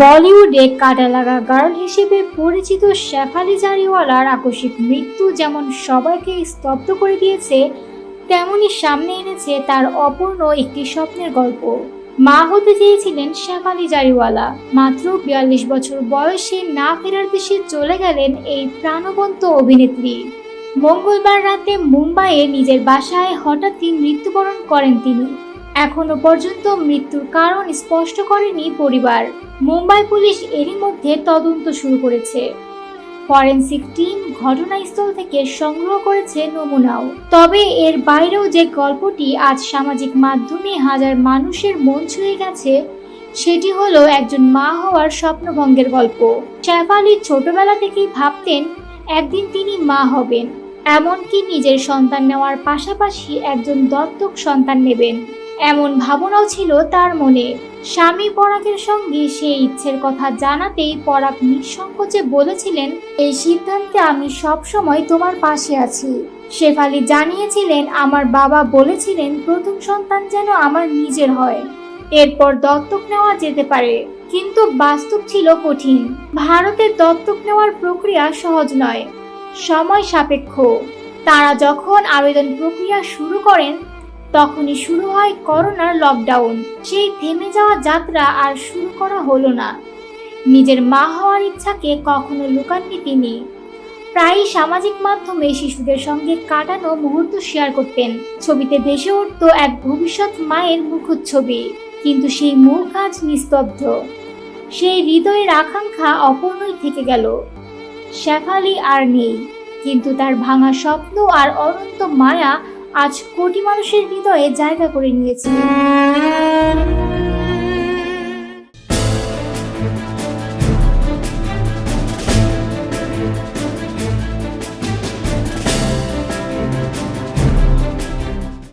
বলিউডে কাটা লাগা গার্ল হিসেবে পরিচিত শেফালি জারিওয়ালার আকস্মিক মৃত্যু যেমন সবাইকে স্তব্ধ করে দিয়েছে, তেমনি সামনে এনেছে তার অপূর্ণ একটি স্বপ্নের গল্প। মা হতে চেয়েছিলেন শেফালি জারিওয়ালা। মাত্র ৪২ বছর বয়সে না ফেরার দেশে চলে গেলেন এই প্রাণবন্ত অভিনেত্রী। মঙ্গলবার রাতে মুম্বাইয়ে নিজের বাসায় হঠাৎই মৃত্যুবরণ করেন তিনি। এখনো পর্যন্ত মৃত্যুর কারণ স্পষ্ট করেনি পরিবার। মুম্বাই পুলিশ এরই মধ্যে তদন্ত শুরু করেছে। ফরেনসিক টিম ঘটনাস্থল থেকে সংগ্রহ করেছে নমুনাও। তবে এর বাইরেও যে গল্পটি আজ সামাজিক মাধ্যমে হাজার মানুষের মন ছুঁয়ে গেছে, সেটি হলো একজন মা হওয়ার স্বপ্নভঙ্গের গল্প। শেফালি ছোটবেলা থেকেই ভাবতেন একদিন তিনি মা হবেন, এমনকি নিজের সন্তান নেওয়ার পাশাপাশি একজন দত্তক সন্তান নেবেন, এমন ভাবনাও ছিল তার মনে। স্বামী পরাগের সঙ্গে সেই ইচ্ছের কথা জানাতেই পরাগ নিঃসংকোচে বলেছিলেন, এই সিদ্ধান্তে আমি সবসময় তোমার পাশে আছি। শেফালি জানিয়েছিলেন, আমার বাবা বলেছিলেন প্রথম সন্তান যেন আমার নিজের হয়, এরপর দত্তক নেওয়া যেতে পারে, কিন্তু বাস্তব ছিল কঠিন। ভারতের দত্তক নেওয়ার প্রক্রিয়া সহজ নয়, সময় সাপেক্ষ। তারা যখন আবেদন প্রক্রিয়া শুরু করেন তখনই শুরু হয় করোনার লকডাউন। সেই থেমে যাওয়া যাত্রা আর শুরু করা হলো না। নিজের মা হওয়ার ইচ্ছাকে কখনো লুকাননি তিনি। প্রায়ই সামাজিক মাধ্যমে শিশুদের সঙ্গে কাটানো মুহূর্ত শেয়ার করতেন। ছবিতে ভেসে উঠত এক ভবিষ্যৎ মায়ের মুখচ্ছবি, কিন্তু সেই মুখ আজ নিস্তব্ধ। সেই হৃদয়ের আকাঙ্ক্ষা অপূর্ণই থেকে গেল। শেফালি আর নেই, কিন্তু তার ভাঙা স্বপ্ন আর অনন্ত মায়া আজ কোটি মানুষের হৃদয়ে জায়গা করে নিয়েছে।